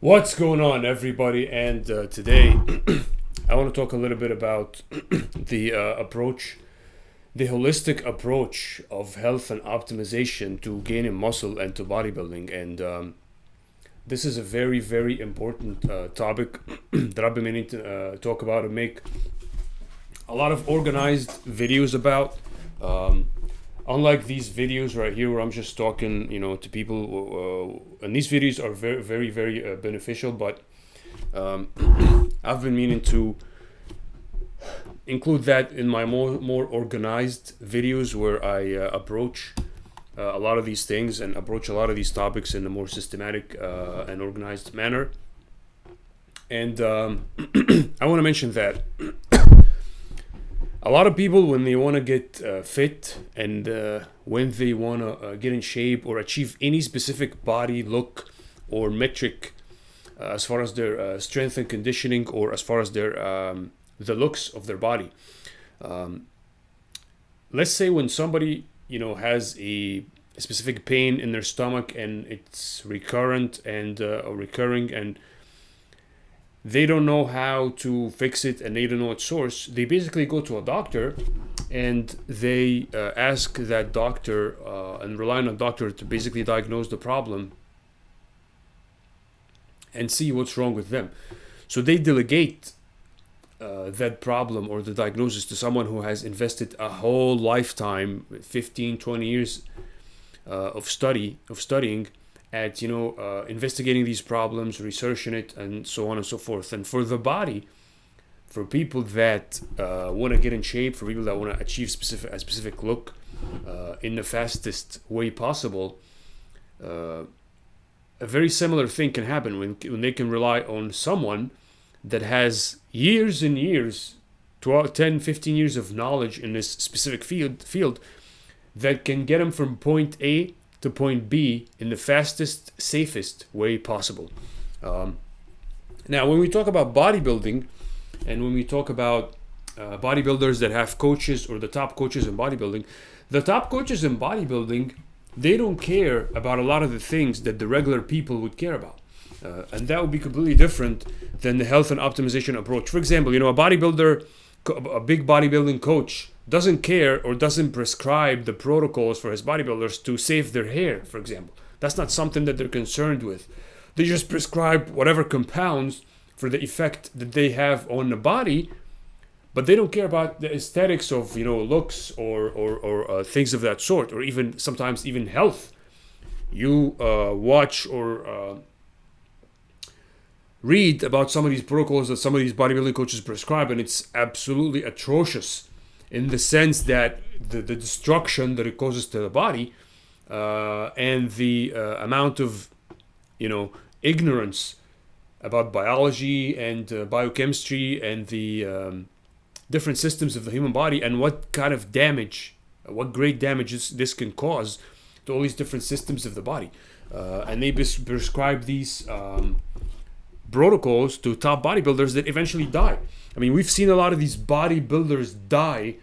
What's going on, everybody? And today I want to talk a little bit about the approach, the holistic approach of health and optimization to gaining muscle and to bodybuilding. And this is a very, very important topic that I've been meaning to talk about and make a lot of organized videos about. Unlike these videos right here where I'm just talking, to people, and these videos are very, very, very beneficial, but I've been meaning to include that in my more organized videos where I approach a lot of these things and approach a lot of these topics in a more systematic and organized manner. And I want to mention that a lot of people, when they want to get fit and when they want to get in shape or achieve any specific body look or metric as far as their strength and conditioning or as far as their the looks of their body. Let's say when somebody has a specific pain in their stomach and it's recurrent and recurring, and they don't know how to fix it and they don't know its source, they basically go to a doctor and they ask that doctor and rely on a doctor to basically diagnose the problem and see what's wrong with them. So they delegate that problem or the diagnosis to someone who has invested a whole lifetime, 15, 20 years of studying at investigating these problems, researching it, and so on and so forth. And for the body, for people that want to get in shape, for people that want to achieve a specific look in the fastest way possible, a very similar thing can happen when they can rely on someone that has years and years, 12, 10, 15 years of knowledge in this specific field that can get them from point A to point B in the fastest, safest way possible. Now, when we talk about bodybuilding, and when we talk about bodybuilders that have coaches or the top coaches in bodybuilding, the top coaches in bodybuilding, they don't care about a lot of the things that the regular people would care about. And that would be completely different than the health and optimization approach. For example, a bodybuilder, a big bodybuilding coach, doesn't care or doesn't prescribe the protocols for his bodybuilders to save their hair, for example. That's not something that they're concerned with. They just prescribe whatever compounds for the effect that they have on the body, but they don't care about the aesthetics of looks or things of that sort, or even sometimes even health. You watch or read about some of these protocols that some of these bodybuilding coaches prescribe, and it's absolutely atrocious in the sense that the destruction that it causes to the body and the amount of ignorance about biology and biochemistry and the different systems of the human body, and what kind of damage, what great damage this can cause to all these different systems of the body. And they prescribe these protocols to top bodybuilders that eventually die. I mean, we've seen a lot of these bodybuilders die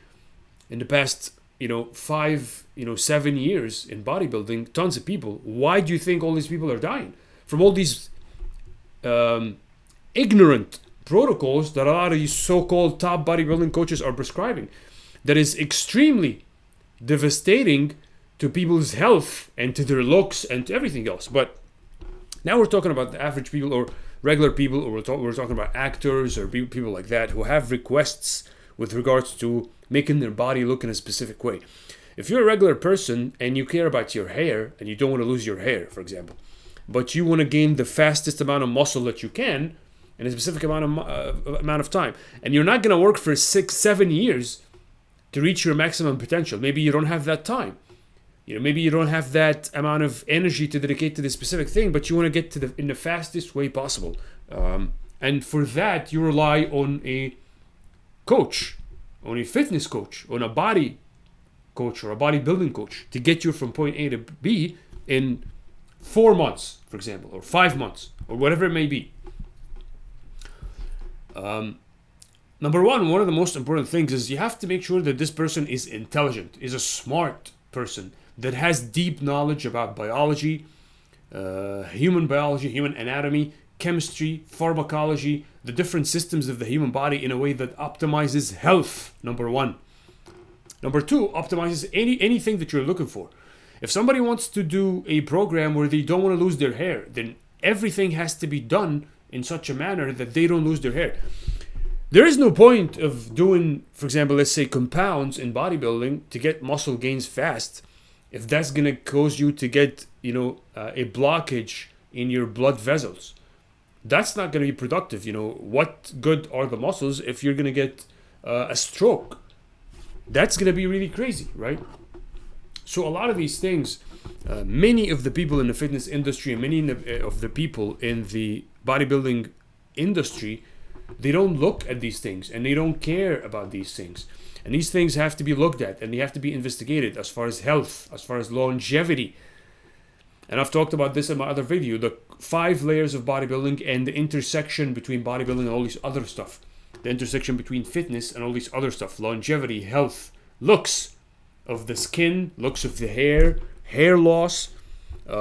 in the past, 5, 7 years in bodybuilding. Tons of people. Why do you think all these people are dying? From all these ignorant protocols that a lot of these so-called top bodybuilding coaches are prescribing. That is extremely devastating to people's health and to their looks and to everything else. But now we're talking about the average people or regular people, or we're talking about actors or people like that who have requests with regards to making their body look in a specific way. If you're a regular person and you care about your hair and you don't want to lose your hair, for example, but you want to gain the fastest amount of muscle that you can in a specific amount of time, and you're not going to work for 6-7 years to reach your maximum potential. Maybe you don't have that time. Maybe you don't have that amount of energy to dedicate to this specific thing, but you want to get in the fastest way possible. And for that, you rely on a coach, on a fitness coach, on a body coach or a bodybuilding coach to get you from point A to B in 4 months, for example, or 5 months, or whatever it may be. Number one of the most important things is you have to make sure that this person is intelligent, is a smart person that has deep knowledge about biology, human anatomy, chemistry, pharmacology, the different systems of the human body in a way that optimizes health, number one. Number two, optimizes anything that you're looking for. If somebody wants to do a program where they don't want to lose their hair, then everything has to be done in such a manner that they don't lose their hair. There is no point of doing, for example, let's say compounds in bodybuilding to get muscle gains fast if that's going to cause you to get, a blockage in your blood vessels. That's not going to be productive. What good are the muscles if you're going to get a stroke? That's going to be really crazy, right? So a lot of these things, many of the people in the fitness industry and many of the people in the bodybuilding industry, they don't look at these things and they don't care about these things. And these things have to be looked at and they have to be investigated as far as health, as far as longevity. And I've talked about this in my other video, the 5 layers of bodybuilding and the intersection between bodybuilding and all this other stuff. The intersection between fitness and all this other stuff. Longevity, health, looks of the skin, looks of the hair, hair loss. There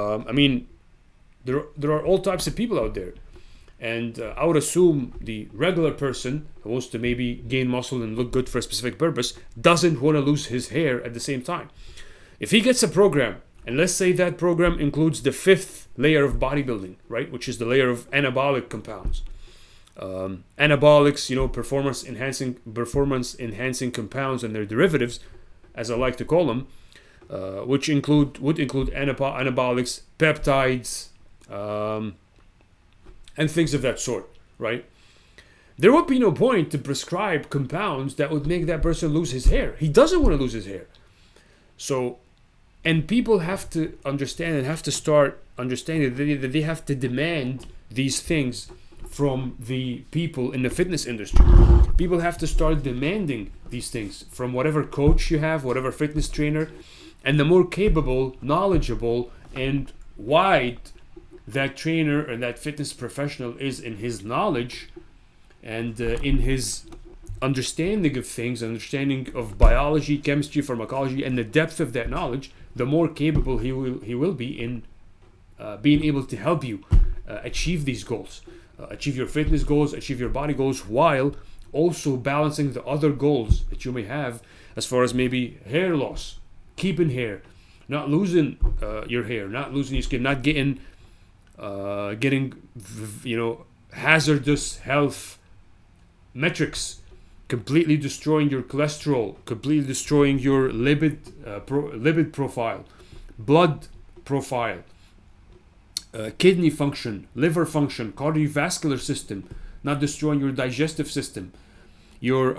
are all types of people out there. And I would assume the regular person who wants to maybe gain muscle and look good for a specific purpose doesn't want to lose his hair at the same time. If he gets a program, and let's say that program includes the 5th layer of bodybuilding, right, which is the layer of anabolic compounds. Anabolics, performance enhancing compounds and their derivatives, as I like to call them, which would include anabolics, peptides, and things of that sort, right? There would be no point to prescribe compounds that would make that person lose his hair. He doesn't want to lose his hair. So, and people have to understand and have to start understanding that they have to demand these things from the people in the fitness industry. People have to start demanding these things from whatever coach you have, whatever fitness trainer, and the more capable, knowledgeable, and wide that trainer or that fitness professional is in his knowledge and in his understanding of things, understanding of biology, chemistry, pharmacology, and the depth of that knowledge, the more capable he will be in being able to help you achieve these goals, achieve your fitness goals, achieve your body goals, while also balancing the other goals that you may have as far as maybe hair loss, keeping hair, not losing your hair, not losing your skin, not getting hazardous health metrics, completely destroying your cholesterol, completely destroying your lipid profile, blood profile, kidney function, liver function, cardiovascular system, not destroying your digestive system, your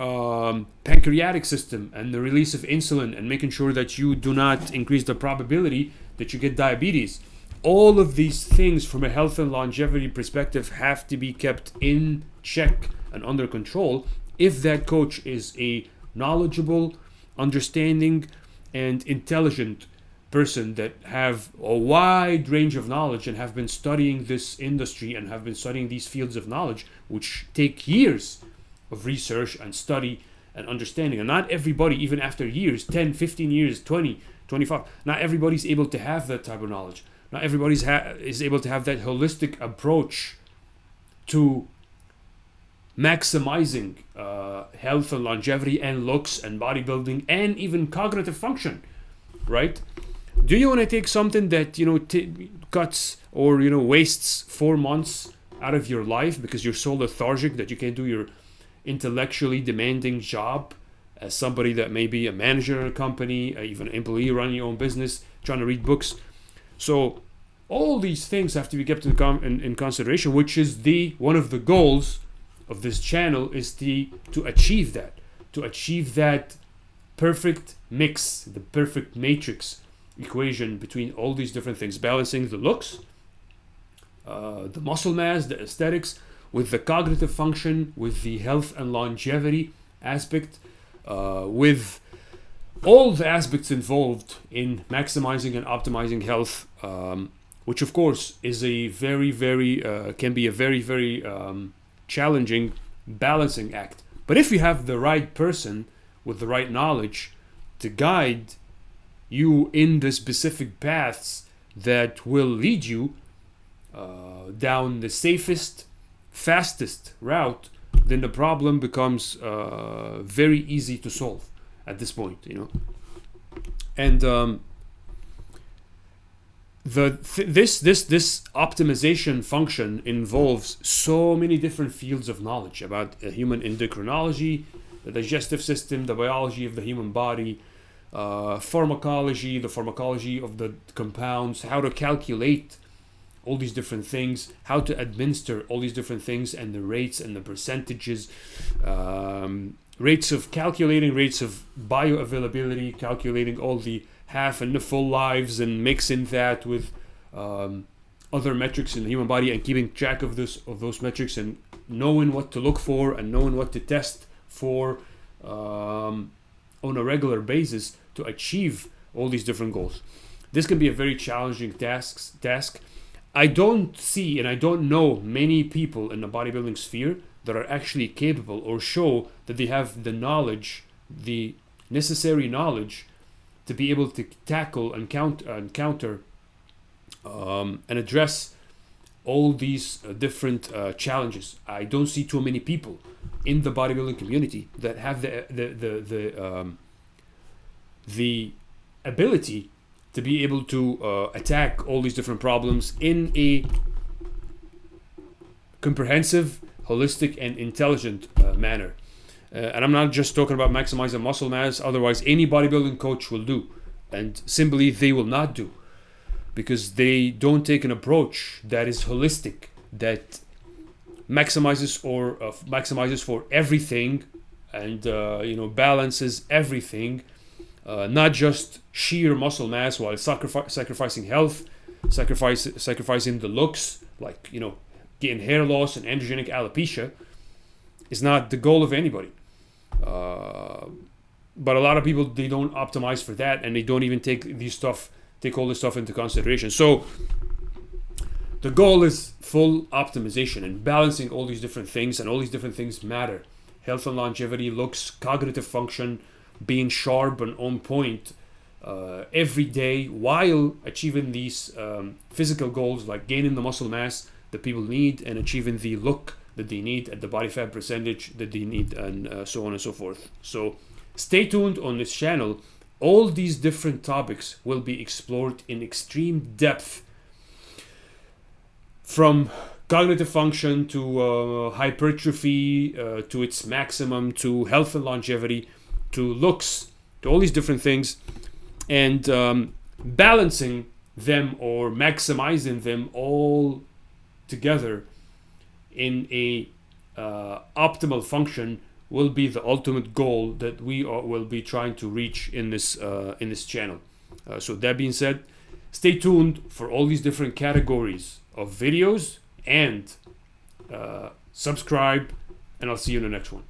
pancreatic system, and the release of insulin, and making sure that you do not increase the probability that you get diabetes. All of these things from a health and longevity perspective have to be kept in check and under control if that coach is a knowledgeable, understanding, and intelligent person that have a wide range of knowledge and have been studying this industry and have been studying these fields of knowledge, which take years of research and study and understanding. And not everybody, even after years, 10, 15 years, 20, 25, not everybody's able to have that type of knowledge. Not everybody is able to have that holistic approach to maximizing health and longevity and looks and bodybuilding and even cognitive function, right? Do you want to take something that cuts or wastes 4 months out of your life because you're so lethargic that you can't do your intellectually demanding job as somebody that may be a manager in a company, even an employee running your own business, trying to read books? So all these things have to be kept in consideration, which is one of the goals of this channel, is to achieve that perfect mix, the perfect matrix equation between all these different things, balancing the looks, the muscle mass, the aesthetics, with the cognitive function, with the health and longevity aspect, with all the aspects involved in maximizing and optimizing health, which of course is a very, very can be a very, very challenging balancing act. But if you have the right person with the right knowledge to guide you in the specific paths that will lead you down the safest, fastest route, then the problem becomes very easy to solve at this point, you know. And this optimization function involves so many different fields of knowledge about human endocrinology, the digestive system, the biology of the human body, pharmacology, the pharmacology of the compounds, how to calculate all these different things, how to administer all these different things, and the rates and the percentages, calculating rates of bioavailability, calculating all the half and the full lives, and mixing that with other metrics in the human body, and keeping track of those metrics, and knowing what to look for and knowing what to test for on a regular basis to achieve all these different goals. This can be a very challenging task. I don't see and I don't know many people in the bodybuilding sphere that are actually capable or show that they have the knowledge, the necessary knowledge, to be able to tackle and counter and address all these different challenges. I don't see too many people in the bodybuilding community that have the ability to be able to attack all these different problems in a comprehensive, holistic, and intelligent manner. And I'm not just talking about maximizing muscle mass, otherwise any bodybuilding coach will do, and simply they will not do, because they don't take an approach that is holistic, that maximizes for everything, and balances everything, not just sheer muscle mass while sacrificing health, sacrificing the looks, like, you know, getting hair loss and androgenic alopecia is not the goal of anybody. But a lot of people, they don't optimize for that, and they don't even take all this stuff into consideration. So the goal is full optimization and balancing all these different things, and all these different things matter. Health and longevity, looks, cognitive function, being sharp and on point every day while achieving these physical goals, like gaining the muscle mass that people need and achieving the look that they need at the body fat percentage that they need, and so on and so forth. So stay tuned on this channel. All these different topics will be explored in extreme depth, from cognitive function to hypertrophy to its maximum, to health and longevity, to looks, to all these different things, and balancing them or maximizing them all together in a optimal function will be the ultimate goal that we will be trying to reach in this channel. So that being said, stay tuned for all these different categories of videos, and subscribe, and I'll see you in the next one.